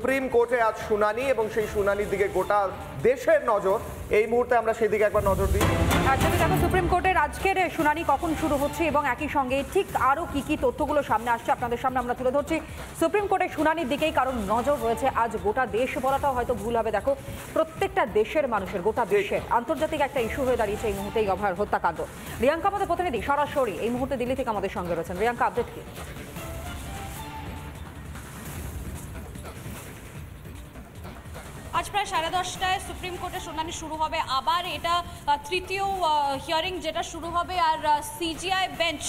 Supreme কোর্টে আজ শুনানি এবং সেই শুনানির দিকে গোটা দেশের নজর। এই মুহূর্তে আমরা সেই দিকে একবার নজর দিই। যদি দেখো সুপ্রিম কোর্টের আজকের শুনানি কখন শুরু হচ্ছে এবং একই সঙ্গে ঠিক আরও কি তথ্যগুলো সামনে আসছে আপনাদের সামনে আমরা তুলে ধরছি সুপ্রিম কোর্টের শুনানির দিকেই, কারণ নজর রয়েছে আজ গোটা দেশ বলাটাও হয়তো ভুল হবে। দেখো প্রত্যেকটা দেশের মানুষের, গোটা দেশের আন্তর্জাতিক একটা ইস্যু হয়ে দাঁড়িয়েছে এই মুহূর্তে এই অভয়ার হত্যাকাণ্ড। রিয়াঙ্কা আমাদের প্রতিনিধি সরাসরি এই মুহূর্তে দিল্লি থেকে আমাদের সঙ্গে রয়েছেন। রিয়াঙ্কা, আপডেট কি? আজ প্রায় 10:30টায় সুপ্রিম কোর্টের শুনানি শুরু হবে। আবার এটা তৃতীয় হিয়ারিং যেটা শুরু হবে, আর সিজিআই বেঞ্চ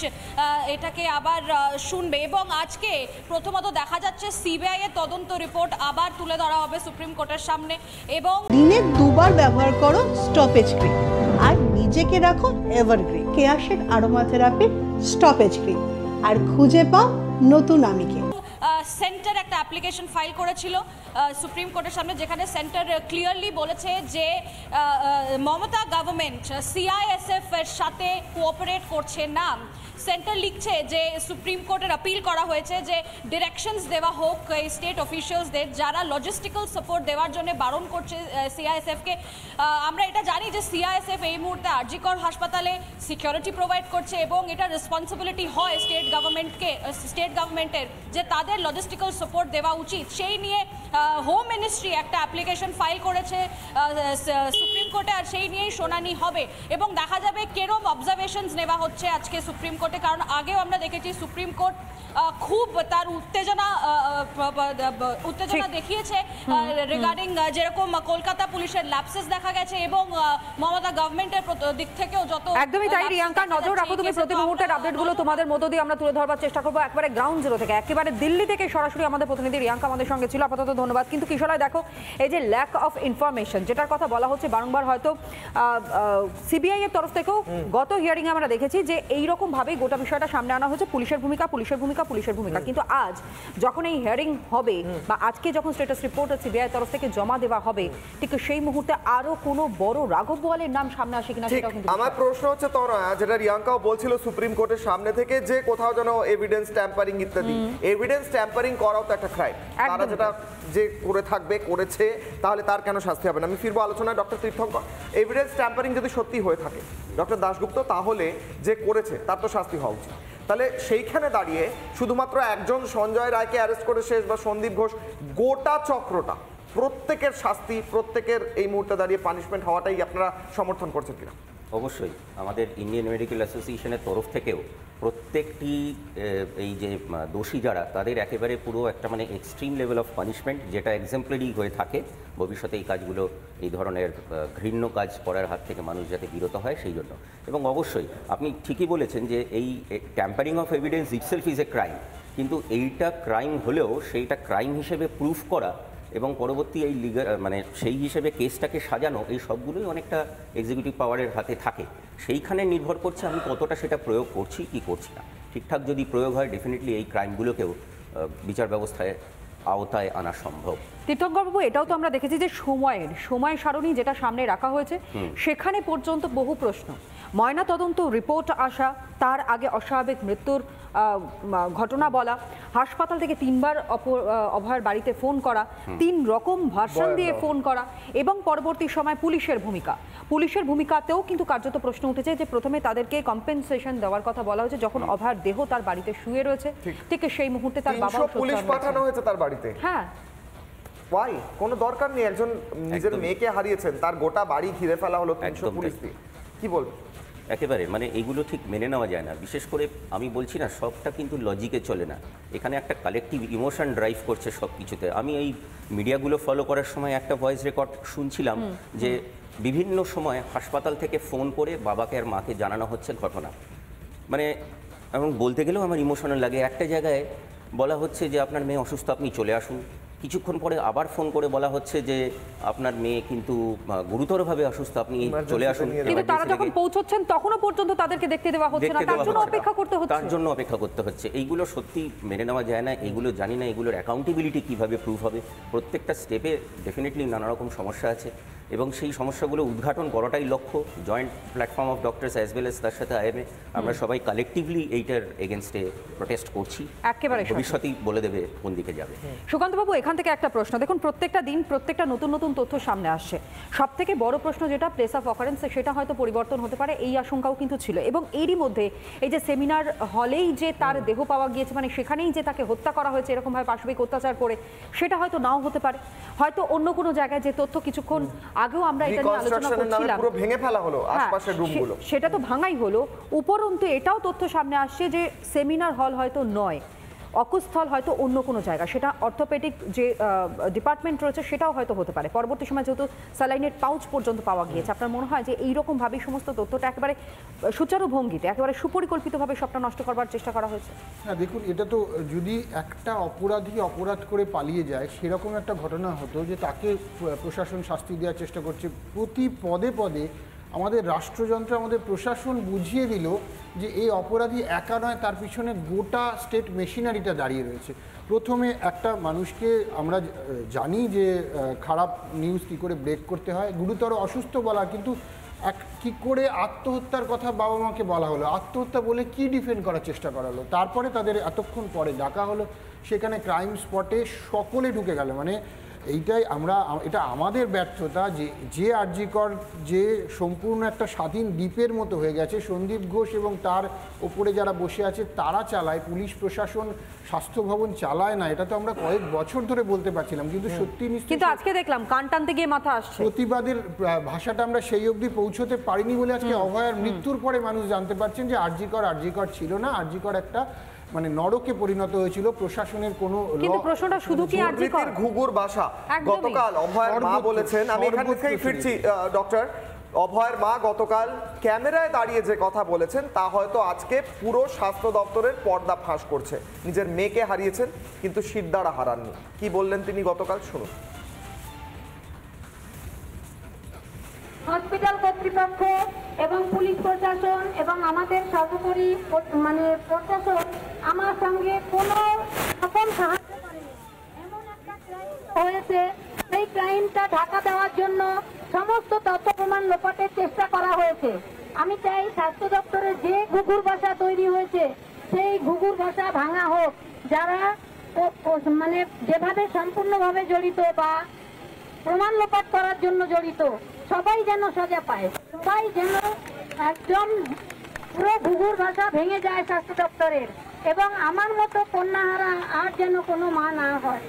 এটাকে আবার শুনবে। এবং আজকে প্রথমত দেখা যাচ্ছে সিবিআই এর তদন্ত রিপোর্ট আবার তুলে ধরা হবে সুপ্রিম কোর্টের সামনে। এবং দিনে দুবার ব্যবহার করো স্টপেজ ক্রিম আর নিজেকে রাখো এভারগ্রিন কেয়াশেক আরোমা থেরাপি স্টপেজ ক্রিম, আর খুঁজে পাও নতুন আমিকে। সেন্টার একটা অ্যাপ্লিকেশন ফাইল করেছিল সুপ্রিম কোর্টের সামনে, যেখানে সেন্টার ক্লিয়ারলি বলেছে যে মমতা গভর্নমেন্ট সিআইএসএফ এর সাথে কোঅপারেট করছে না। সেন্টার লিখছে যে সুপ্রিম কোর্টের আপিল করা হয়েছে যে ডিরেকশনস দেওয়া হোক এই স্টেট অফিসিয়ালসদের যারা লজিস্টিক্যাল সাপোর্ট দেওয়ার জন্য বারণ করছে সিআইএসএফকে। আমরা এটা জানি যে সিআইএসএফ এই মুহূর্তে আরজিকর হাসপাতালে সিকিউরিটি প্রোভাইড করছে এবং এটা রেসপন্সিবিলিটি হয় স্টেট গভর্নমেন্টের যে তাদের লজিস্টিক্যাল সাপোর্ট দেওয়া উচিত। সেই নিয়ে হোম মিনিস্ট্রি একটা অ্যাপ্লিকেশন ফাইল করেছে সুপ্রিম কোর্টে, আর সেই নিয়েই শুনানি হবে এবং দেখা যাবে কেরম অবজারভেশনস নেওয়া হচ্ছে আজকে সুপ্রিম কোর্টে। কারণ আগেও আমরা দেখেছি সুপ্রিম কোর্ট খুব তার উত্তেজনা দেখিয়েছে রিগার্ডিং যেরকম কলকাতা পুলিশের ল্যাপসেস দেখা গেছে এবং মমতা গভর্নমেন্টের দিক থেকেও যত। একদমই তাই রিয়াঙ্কা, নজর রাখো তুমি প্রতি মুহূর্তের আপডেটগুলো তোমাদের মধ্য দিয়ে আমরা তুলে ধরবার চেষ্টা করবো একেবারে গ্রাউন্ড জিরো থেকে, একেবারে দিল্লি থেকে সরাসরি আমাদের প্রতিনিধি রিয়াঙ্কা আমাদের সঙ্গে ছিল। আপাতত ধন্যবাদ। কিন্তু কিশোরায় দেখো এই যে ল্যাক অফ ইনফরমেশন যেটার কথা বলা হচ্ছে বারংবার, হয়তো সিবিআই এর তরফ থেকেও গত হিয়ারিং এ আমরা দেখেছি যে এইরকম ভাবেই গোটা বিষয়টা সামনে আনা হয়েছে, পুলিশের ভূমিকা। কিন্তু আজ যখন এই হিয়ারিং হবে বা আজকে যখন স্ট্যাটাস রিপোর্ট সিবিআই তরফ থেকে জমা দেওয়া হবে, ঠিক সেই মুহূর্তে আরো কোনো বড় রাঘব বোয়ালের নাম সামনে আসে কিনা সেটাও কিন্তু আমার প্রশ্ন হচ্ছে তনয়া, যেটা রিয়াঙ্কাও বলছিল সুপ্রিম কোর্টের সামনে থেকে, যে কোথাও যেন এভিডেন্স ট্যাম্পারিং ইত্যাদি, এভিডেন্স ট্যাম্পারিং করাও তো একটা ক্রাইম। তারা যেটা যে করে থাকবে করেছে, তাহলে তার কেন শাস্তি হবে না? আমি ফিরবো আলোচনায় ডক্টর তীর্থঙ্কর। এভিডেন্স ট্যাম্পারিং যদি সত্যি হয়ে থাকে ডক্টর দাশগুপ্ত, তাহলে যে করেছে তার তো শাস্তি হওয়া উচিত। তাহলে সেইখানে দাঁড়িয়ে শুধুমাত্র একজন সঞ্জয় রায়কে অ্যারেস্ট করে শেষ বা সন্দীপ ঘোষ, গোটা চক্রটা, প্রত্যেকের শাস্তি, প্রত্যেকের এই মুহূর্তে দাঁড়িয়ে পানিশমেন্ট হওয়াটাই আপনারা সমর্থন করছেন কিনা? অবশ্যই আমাদের ইন্ডিয়ান মেডিকেল অ্যাসোসিয়েশনের তরফ থেকেও প্রত্যেকটি এই যে দোষী যারা, তাদের একেবারে পুরো একটা মানে এক্সট্রিম লেভেল অফ পানিশমেন্ট, যেটা এক্সাম্পলারি হয়ে থাকে ভবিষ্যতে এই কাজগুলো, এই ধরনের ঘৃণ্য কাজ করার হাত থেকে মানুষ যাতে বিরত হয় সেই জন্য। এবং অবশ্যই আপনি ঠিকই বলেছেন যে এই tampering of evidence itself is a crime, কিন্তু এইটা ক্রাইম হলেও সেইটা ক্রাইম হিসেবে প্রুফ করা এবং পরবর্তী এই লিগাল মানে সেই হিসেবে কেসটাকে সাজানো, এই সবগুলোই অনেকটা এক্সিকিউটিভ পাওয়ারের হাতে থাকে। সেইখানে নির্ভর করছে আমি কতটা সেটা প্রয়োগ করছি কি করছি না। ঠিকঠাক যদি প্রয়োগ হয়, ডেফিনেটলি এই ক্রাইমগুলোকেও বিচার ব্যবস্থায় আওতায় আনা সম্ভব। তীর্থঙ্করবাবু, এটাও তো আমরা দেখেছি যে সময় সারণী যেটা সামনে রাখা হয়েছে, সেখানে পর্যন্ত বহু প্রশ্ন। ময়না তদন্ত রিপোর্ট আসা, তার আগে অস্বাভাবিক মৃত্যুর ঘটনা বলা, হাসপাতাল থেকে 3বার অভয়ের বাড়িতে ফোন করা, 3 রকম ভার্সন দিয়ে ফোন করা, এবং পরবর্তী সময় পুলিশের ভূমিকাতেও কিন্তু কার্যত প্রশ্ন উঠেছে যে প্রথমে তাদেরকে কম্পেনসেশন দেওয়ার কথা বলা হয়েছে যখন অভয়ের দেহ তার বাড়িতে শুয়ে রয়েছে, ঠিক সেই মুহূর্তে তার বাবা পুলিশ পাঠানো হয়েছে তার বাড়িতে। হ্যাঁ, ওয়াই? কোনো দরকার নেই। একজন নিজের মেয়েকে হারিয়েছেন, তার গোটা বাড়ি ঘিরে ফেলা হলো 300 পুলিশ দিয়ে। কি বলবেন? একেবারে মানে এইগুলো ঠিক মেনে নেওয়া যায় না। বিশেষ করে আমি বলছি না, সবটা কিন্তু লজিকে চলে না, এখানে একটা কালেকটিভ ইমোশন ড্রাইভ করছে সব কিছুতে। আমি এই মিডিয়াগুলো ফলো করার সময় একটা ভয়েস রেকর্ড শুনছিলাম যে বিভিন্ন সময় হাসপাতাল থেকে ফোন করে বাবাকে আর মাকে জানানো হচ্ছে ঘটনা। মানে এবং বলতে গেলেও আমার ইমোশনাল লাগে। একটা জায়গায় বলা হচ্ছে যে আপনার মেয়ে অসুস্থ, আপনি চলে আসুন। কিছুক্ষণ পরে আবার ফোন করে বলা হচ্ছে যে আপনার মেয়ে কিন্তু গুরুতরভাবে অসুস্থ, আপনি চলে আসুন। কিন্তু তারা যখন পৌঁছচ্ছেন তখনও পর্যন্ত তাদেরকে দেখতে দেওয়া হচ্ছে না, তার জন্য অপেক্ষা করতে হচ্ছে। এইগুলো সত্যি মেনে নেওয়া যায় না। এগুলো জানি না এগুলোর অ্যাকাউন্টেবিলিটি কীভাবে প্রুভ হবে। প্রত্যেকটা স্টেপে ডেফিনেটলি নানা রকম সমস্যা আছে এবং সেই সমস্যাগুলো উদ্ঘাটন করাটাই লক্ষ্য। Joint platform of doctors as well as তার সাথে আইএমএ আমরা সবাই কালেকটিভলি এইটার এগেনস্টে প্রোটেস্ট করছি। একেবারে ভবিষ্যতেই বলে দেবে কোন দিকে যাবে। সুকান্তবাবু, এখান থেকে একটা প্রশ্ন, দেখুন প্রত্যেকটা দিন প্রত্যেকটা নতুন নতুন তথ্য সামনে আসছে। সব থেকে বড় প্রশ্ন যেটা প্লেস অফ অকারেন্স, সেটা হয়তো পরিবর্তন হতে পারে, এই আশঙ্কাও কিন্তু ছিল। এবং এরই মধ্যে এই যে সেমিনার হলেই যে তার দেহ পাওয়া গিয়েছে, মানে সেখানেই যে তাকে হত্যা করা হয়েছে এরকমভাবে পাশবিক অত্যাচার করে, সেটা হয়তো নাও হতে পারে। হয়তো অন্য কোনো জায়গায় যে তথ্য কিছুক্ষণ আগেও আমরা এটা নিয়ে আলোচনা করছিলাম, পুরো ভেঙে ফেলা হলো আশপাশের রুমগুলো, সেটা তো ভাঙাই হলো। উপরন্তু এটাও তথ্য সামনে আসছে যে সেমিনার হল হয়তো নয়, অকুস্থল হয়তো অন্য কোনো জায়গা, সেটা অর্থোপেডিক যে ডিপার্টমেন্ট রয়েছে সেটাও হয়তো হতে পারে। পরবর্তী সময় যেহেতু স্যালাইনের পাউচ পর্যন্ত পাওয়া গিয়েছে, আপনার মনে হয় যে এইরকমভাবেই সমস্ত তথ্যটা একেবারে সুচারু ভঙ্গিতে, একেবারে সুপরিকল্পিতভাবে সবটা নষ্ট করবার চেষ্টা করা হয়েছে? হ্যাঁ দেখুন, এটা তো যদি একটা অপরাধী অপরাধ করে পালিয়ে যায় সেরকম একটা ঘটনা হতো যে তাকে প্রশাসন শাস্তি দেওয়ার চেষ্টা করছে। প্রতি পদে পদে আমাদের রাষ্ট্রযন্ত্র, আমাদের প্রশাসন বুঝিয়ে দিল যে এই অপরাধী একা নয়, তার পিছনে গোটা স্টেট মেশিনারিটা দাঁড়িয়ে রয়েছে। প্রথমে একটা মানুষকে আমরা জানি যে খারাপ নিউজ কী করে ব্রেক করতে হয়, গুরুতর অসুস্থ বলা, কিন্তু কী করে আত্মহত্যার কথা বাবা মাকে বলা হলো, আত্মহত্যা বলে কি ডিফেন্ড করার চেষ্টা করা হলো, তারপরে তাদের এতক্ষণ পরে ডাকা হলো সেখানে ক্রাইম স্পটে, সকলে ঢুকে গেল। মানে এইটাই এটা আমাদের ব্যর্থতা যে আরজিকর যে সম্পূর্ণ একটা স্বাধীন দ্বীপের মতো হয়ে গেছে, সন্দীপ ঘোষ এবং তার ওপরে যারা বসে আছে তারা চালায়, পুলিশ প্রশাসন স্বাস্থ্য ভবন চালায় না, এটা তো আমরা কয়েক বছর ধরে বলতে পারছিলাম। কিন্তু সত্যি কিন্তু আজকে দেখলাম কান টানতে গিয়ে মাথা আসছে। প্রতিবাদের ভাষাটা আমরা সেই অবধি পৌঁছতে পারিনি বলে আজকে অভয়ার মৃত্যুর পরে মানুষ জানতে পারছেন যে আরজিকর ছিল না, আরজিকর একটা মানে নরকে পরিণত হয়েছিল। প্রশাসনের কোনো কিন্তু প্রশ্নটা শুধু কি আরজিকর ঘুঘুর বাসা, গতকাল অভয়ের মা বলেছেন, আমি এখান থেকেই ফিরছি ডক্টর, অভয়ের মা গতকাল ক্যামেরায় দাঁড়িয়ে যে কথা বলেছেন তা হয়তো আজকে পুরো স্বাস্থ্য দপ্তরের পর্দা ফাঁস করছে। নিজের মেয়েকে হারিয়েছেন কিন্তু শিরদাঁড়া হারাননি। কি বললেন তিনি গতকাল, শুনুন। হসপিটাল কর্তৃপক্ষ এবং পুলিশ প্রশাসন এবং আমাদের সর্বোপরি প্রশাসন আমার সঙ্গে কোনো রকম সাহায্য করেনি। এমন একটা ক্রাইম হয়েছে, সেই ক্রাইমটা ঢাকা দেওয়ার জন্য সমস্ত তথ্য প্রমাণ লোপাটের চেষ্টা করা হয়েছে। আমি চাই স্বাস্থ্য দপ্তরের যে ঘুঘুর বাসা তৈরি হয়েছে সেই ঘুঘুর বাসা ভাঙা হোক। যারা যেভাবে সম্পূর্ণভাবে জড়িত বা প্রমাণ লোপাট করার জন্য জড়িত, সবাই যেন সাজা পায়, সবাই যেন একদম পুরো ঘুঘুর ভাষা ভেঙে যায় স্বাস্থ্য দপ্তরের, এবং আমার মতো কন্যাহারা আর যেন কোনো মা না হয়।